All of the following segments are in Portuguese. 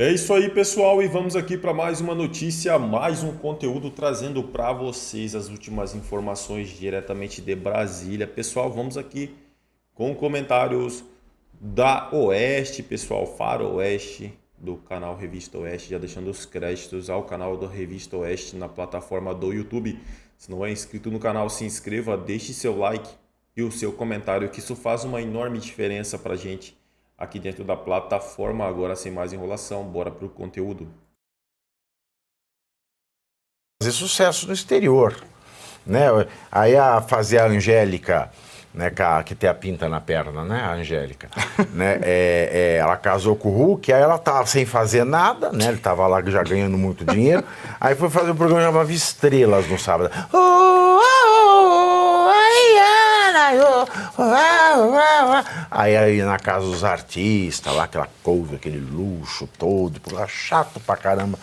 É isso aí, pessoal, e vamos aqui para mais uma notícia, mais um conteúdo trazendo para vocês as últimas informações diretamente de Brasília. Pessoal, vamos aqui com comentários da Oeste, pessoal, Faroeste, do canal Revista Oeste, já deixando os créditos ao canal da Revista Oeste na plataforma do YouTube. Se não é inscrito no canal, se inscreva, deixe seu like e o seu comentário, que isso faz uma enorme diferença para a gente aqui dentro da plataforma. Agora, sem mais enrolação, bora pro conteúdo. Fazer sucesso no exterior, né? Aí fazer a Angélica, né, que tem a pinta na perna, né, a Angélica, né? Ela casou com o Hulk, aí ela tava sem fazer nada, né? Ele tava lá já ganhando muito dinheiro. Aí foi fazer um programa que chamava Estrelas no sábado. Aí na casa dos artistas, lá aquela coisa, aquele luxo todo, chato pra caramba.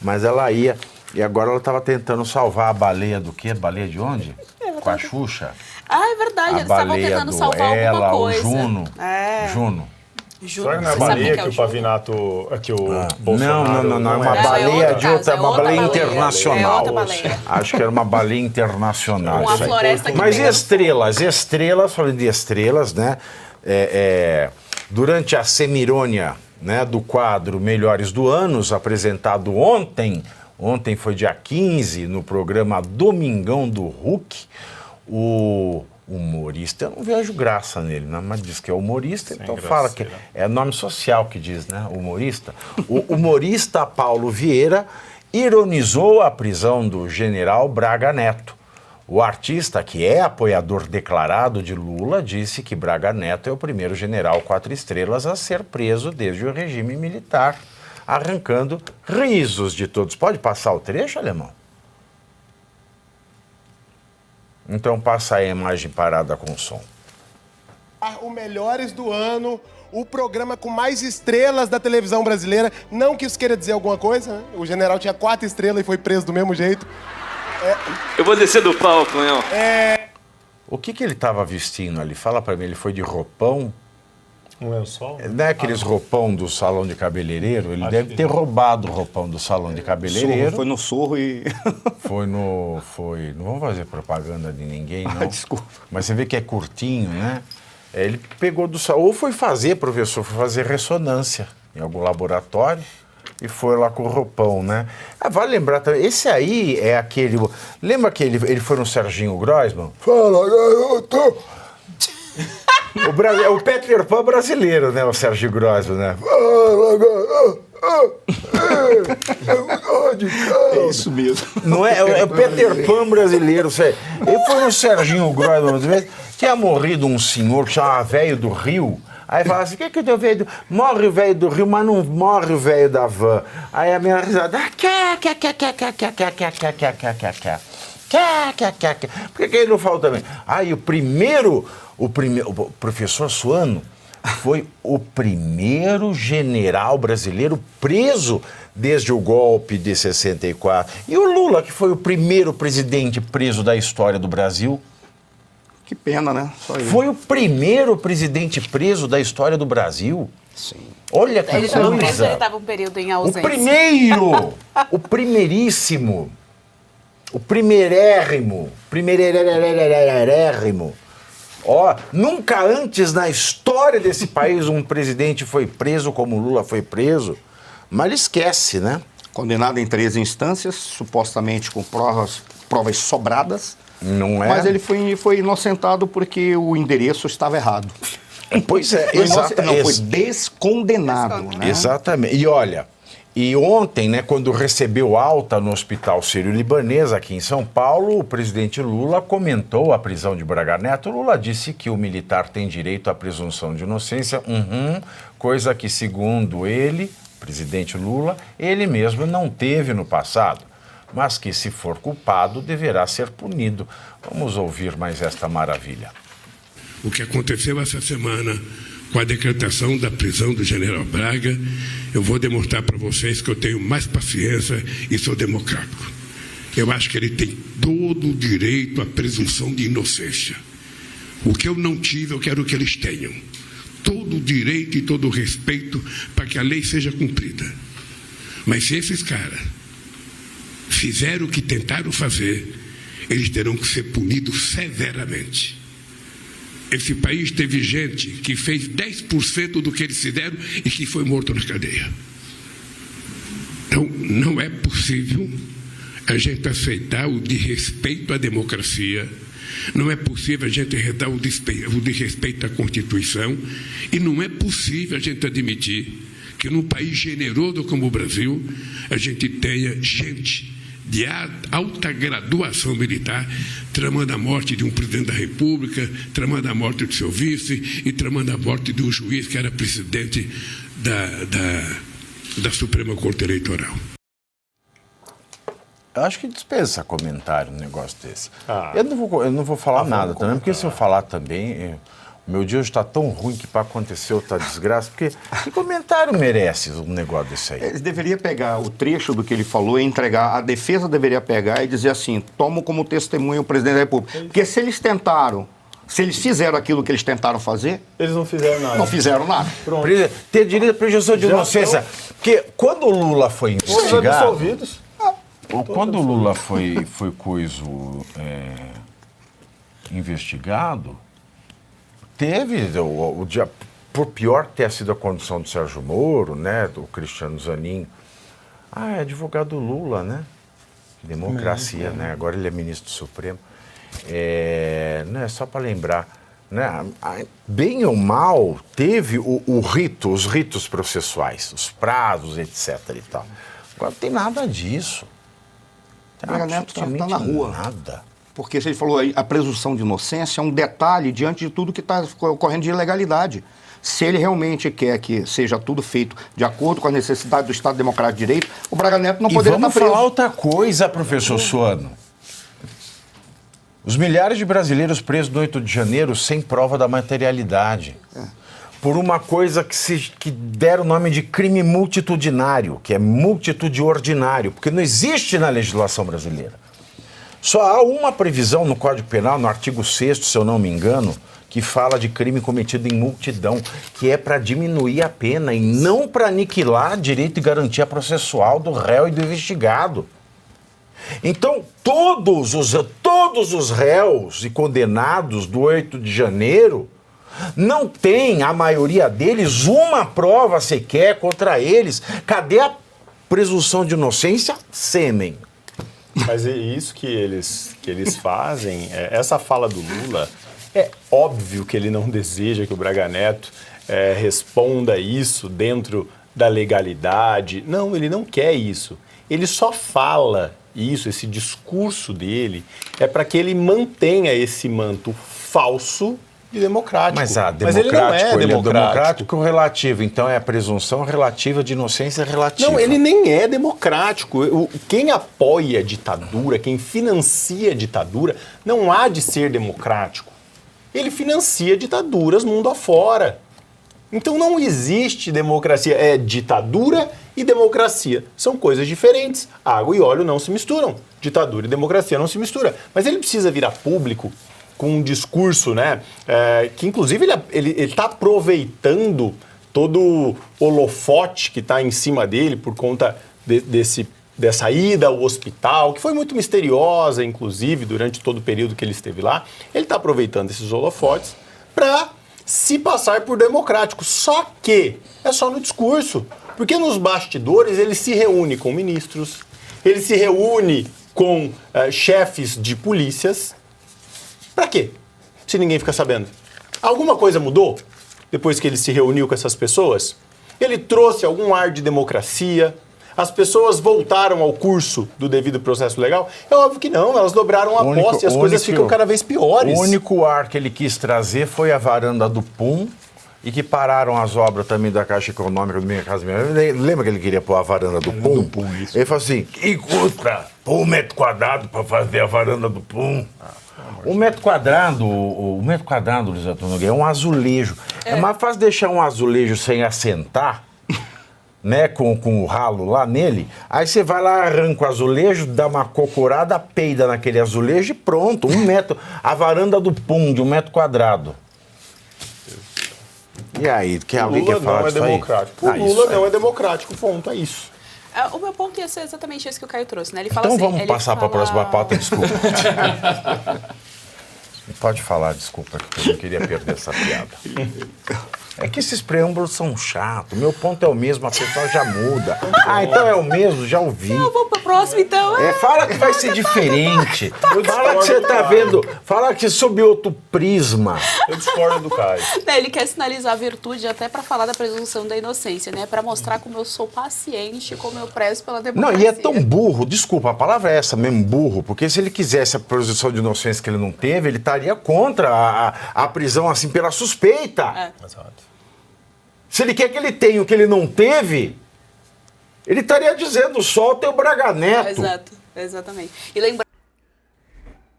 Mas ela ia, e agora ela tava tentando salvar a baleia do quê? Baleia de onde? Com a Xuxa? Ah, é verdade, eles estavam tentando salvar alguma coisa. Juno. Juno. Será que não é a baleia que o Pavinato, que o Bolsonaro... Não, é uma baleia de outra, uma baleia internacional. É outra baleia. Acho que era uma baleia internacional. Uma floresta que Mas pega... estrelas, falando de estrelas, né? Durante a cerimônia, né, do quadro Melhores do Anos, apresentado ontem foi dia 15, no programa Domingão do Hulk, o humorista, eu não vejo graça nele, né? Mas diz que é humorista, sem então fala que é nome social que diz, né? Humorista. O humorista Paulo Vieira ironizou a prisão do general Braga Neto. O artista, que é apoiador declarado de Lula, disse que Braga Neto é o primeiro general 4 estrelas a ser preso desde o regime militar, arrancando risos de todos. Pode passar o trecho, Alemão? Então passa aí a imagem parada com o som. O Melhores do Ano, o programa com mais estrelas da televisão brasileira. Não que isso queira dizer alguma coisa, né? O general tinha 4 estrelas e foi preso do mesmo jeito. Eu vou descer do palco, não. O que ele estava vestindo ali? Fala pra mim, ele foi de roupão? Um lençol? Não é aqueles roupão do salão de cabeleireiro? Ele deve ter roubado o roupão do salão de cabeleireiro. Foi no Sorro e... Não vamos fazer propaganda de ninguém, não. Desculpa. Mas você vê que é curtinho, né? Ele pegou do salão, ou foi fazer ressonância em algum laboratório e foi lá com o roupão, né? Vale lembrar também, esse aí é aquele... Lembra que ele foi no Serginho Groisman? Fala, garoto! O Peter Pan brasileiro, né? O Sérgio Groisman, né? É isso mesmo. Não é o Peter Pan brasileiro. Ele foi no Serginho Groisman, tinha morrido um senhor que chamava Velho do Rio. Aí falava assim, o que deu velho do... Morre o velho do Rio, mas não morre o velho da van. Aí a minha risada... Por que ele não falou também? Aí o professor Suano foi o primeiro general brasileiro preso desde o golpe de 64. E o Lula, que foi o primeiro presidente preso da história do Brasil. Que pena, né? Só isso. Foi o primeiro presidente preso da história do Brasil. Sim. Olha que Ele coisa. ele estava um período em ausência. O primeiríssimo. O primeirérrimo. Nunca antes na história desse país um presidente foi preso como Lula foi preso. Mas ele esquece, né? Condenado em 3 instâncias, supostamente com provas sobradas. Não é? Mas ele foi inocentado porque o endereço estava errado. Pois é, foi descondenado. Né? Exatamente. E olha, e ontem, né, quando recebeu alta no Hospital Sírio-Libanês, aqui em São Paulo, o presidente Lula comentou a prisão de Braga Neto. Lula disse que o militar tem direito à presunção de inocência, coisa que, segundo ele, presidente Lula, ele mesmo não teve no passado, mas que, se for culpado, deverá ser punido. Vamos ouvir mais esta maravilha. O que aconteceu essa semana com a decretação da prisão do general Braga, eu vou demonstrar para vocês que eu tenho mais paciência e sou democrático. Eu acho que ele tem todo o direito à presunção de inocência. O que eu não tive, eu quero que eles tenham. Todo o direito e todo o respeito para que a lei seja cumprida. Mas se esses caras fizeram o que tentaram fazer, eles terão que ser punidos severamente. Esse país teve gente que fez 10% do que eles fizeram e que foi morto na cadeia. Então, não é possível a gente aceitar o desrespeito à democracia, não é possível a gente aceitar o desrespeito à Constituição, e não é possível a gente admitir que num país generoso como o Brasil, a gente tenha gente de alta graduação militar tramando a morte de um presidente da República, tramando a morte do seu vice e tramando a morte de um juiz que era presidente da Suprema Corte Eleitoral. Eu acho que dispensa comentário um negócio desse. Eu não vou falar nada também, porque se eu falar também, o meu dia hoje está tão ruim que para acontecer outra desgraça, porque que comentário merece um negócio desse aí? Eles deveriam pegar o trecho do que ele falou e entregar, a defesa deveria pegar e dizer assim, tomo como testemunha o presidente da República. Porque se eles fizeram aquilo que eles tentaram fazer... Eles não fizeram nada. Não fizeram nada. Pronto. Ter direito à presunção de inocência. Porque quando o Lula foi investigado... absolvidos. Quando o Lula foi investigado, teve, por pior ter sido a condição do Sérgio Moro, né, do Cristiano Zanin, é advogado do Lula, né? Democracia, né? Agora ele é ministro do Supremo. Não é só para lembrar, né? Bem ou mal, teve os ritos processuais, os prazos, etc. e tal. Agora não tem nada disso. O Braga Neto está na rua. Nada. Porque se ele falou aí, a presunção de inocência é um detalhe diante de tudo que está ocorrendo de ilegalidade. Se ele realmente quer que seja tudo feito de acordo com a necessidade do Estado Democrático de Direito, o Braga Neto não poderia estar preso. Vamos falar outra coisa, professor Suano. Os milhares de brasileiros presos no 8 de janeiro sem prova da materialidade. Por uma coisa que deram o nome de crime multitudinário, que é multitude ordinário, porque não existe na legislação brasileira. Só há uma previsão no Código Penal, no artigo 6º, se eu não me engano, que fala de crime cometido em multidão, que é para diminuir a pena e não para aniquilar direito e garantia processual do réu e do investigado. Então, todos os réus e condenados do 8 de janeiro não tem, a maioria deles, uma prova sequer contra eles. Cadê a presunção de inocência? Sêmen. Mas é isso que eles fazem, essa fala do Lula, é óbvio que ele não deseja que o Braga Neto responda isso dentro da legalidade. Não, ele não quer isso. Ele só fala isso, esse discurso dele, é para que ele mantenha esse manto falso e democrático. Mas ele não é democrático relativo, então é a presunção relativa de inocência relativa. Não, ele nem é democrático. Quem apoia a ditadura, quem financia a ditadura, não há de ser democrático. Ele financia ditaduras mundo afora. Então não existe democracia. É ditadura e democracia. São coisas diferentes. Água e óleo não se misturam. Ditadura e democracia não se misturam. Mas ele precisa virar público com um discurso, né, que inclusive ele está aproveitando todo o holofote que está em cima dele por conta dessa ida ao hospital, que foi muito misteriosa, inclusive, durante todo o período que ele esteve lá. Ele está aproveitando esses holofotes para se passar por democrático. Só que é só no discurso, porque nos bastidores ele se reúne com ministros, ele se reúne com chefes de polícias. Para quê? Se ninguém fica sabendo. Alguma coisa mudou depois que ele se reuniu com essas pessoas? Ele trouxe algum ar de democracia? As pessoas voltaram ao curso do devido processo legal? É óbvio que não, elas dobraram a aposta e as coisas ficam cada vez piores. O único ar que ele quis trazer foi a varanda do PUM e que pararam as obras também da Caixa Econômica do Minha Casa Minha. Lembra que ele queria pôr a varanda do PUM? Ele falou assim, que custa um metro quadrado para fazer a varanda do PUM? O metro quadrado, Luiz Antônio Nogueira, é um azulejo. É mais fácil deixar um azulejo sem assentar, né, com o ralo lá nele. Aí você vai lá, arranca o azulejo, dá uma cocorada, peida naquele azulejo e pronto. 1 metro. A varanda do PUM de 1 metro quadrado. E aí, alguém quer falar disso aí? O Lula não é democrático, ponto, é isso. O meu ponto ia ser exatamente esse que o Caio trouxe, né? Ele fala Então assim, vamos ele passar para a fala- próxima pauta, desculpa. Pode falar, desculpa, que eu não queria perder essa piada. É que esses preâmbulos são chatos. Meu ponto é o mesmo, a pessoa já muda. Ah, então é o mesmo, já ouvi. Não, vamos pro próximo, então. Fala que vai ser diferente. Fala que você tá vendo. Fala que sob outro prisma. Eu discordo do Caio. Né, ele quer sinalizar a virtude até para falar da presunção da inocência, né? Para mostrar como eu sou paciente, como eu prezo pela Não, democracia. e é tão burro, desculpa, a palavra é essa mesmo, burro, porque se ele quisesse a presunção de inocência que ele não teve, ele estaria contra a prisão, assim, pela suspeita. Exato. Se ele quer que ele tenha o que ele não teve, ele estaria dizendo, solta o Braga Neto. Exato, exatamente. E lembrar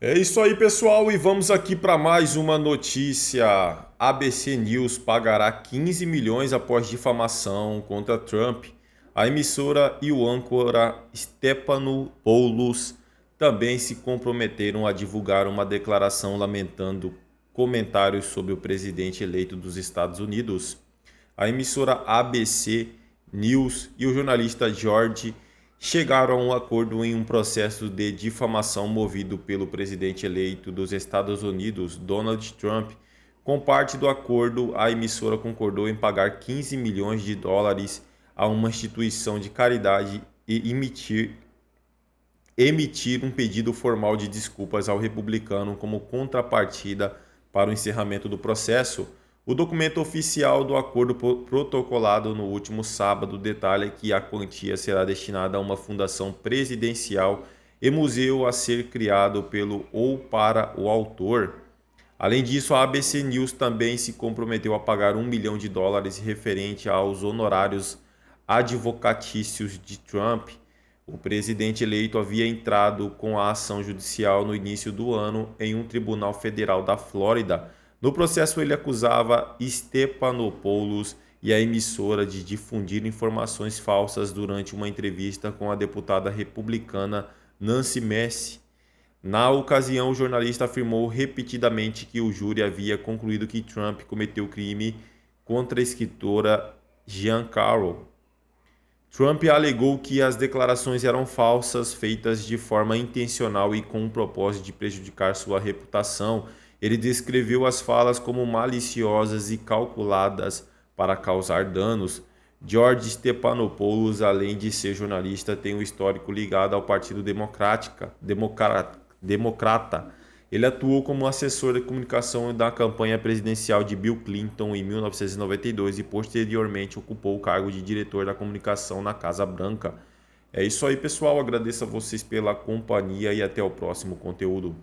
É isso aí, pessoal, e vamos aqui para mais uma notícia. ABC News pagará 15 milhões após difamação contra Trump. A emissora e o âncora Stephanopoulos também se comprometeram a divulgar uma declaração lamentando comentários sobre o presidente eleito dos Estados Unidos. A emissora ABC News e o jornalista George chegaram a um acordo em um processo de difamação movido pelo presidente eleito dos Estados Unidos, Donald Trump. Com parte do acordo, a emissora concordou em pagar 15 milhões de dólares a uma instituição de caridade e emitir um pedido formal de desculpas ao republicano como contrapartida para o encerramento do processo. O documento oficial do acordo protocolado no último sábado detalha que a quantia será destinada a uma fundação presidencial e museu a ser criado pelo ou para o autor. Além disso, a ABC News também se comprometeu a pagar 1 milhão de dólares referente aos honorários advocatícios de Trump. O presidente eleito havia entrado com a ação judicial no início do ano em um tribunal federal da Flórida. No processo, ele acusava Stephanopoulos e a emissora de difundir informações falsas durante uma entrevista com a deputada republicana Nancy Mace. Na ocasião, o jornalista afirmou repetidamente que o júri havia concluído que Trump cometeu crime contra a escritora Jean Carroll. Trump alegou que as declarações eram falsas, feitas de forma intencional e com o propósito de prejudicar sua reputação. Ele descreveu as falas como maliciosas e calculadas para causar danos. George Stephanopoulos, além de ser jornalista, tem um histórico ligado ao Partido Democrata. Ele atuou como assessor de comunicação da campanha presidencial de Bill Clinton em 1992 e posteriormente ocupou o cargo de diretor da comunicação na Casa Branca. É isso aí, pessoal. Agradeço a vocês pela companhia e até o próximo conteúdo.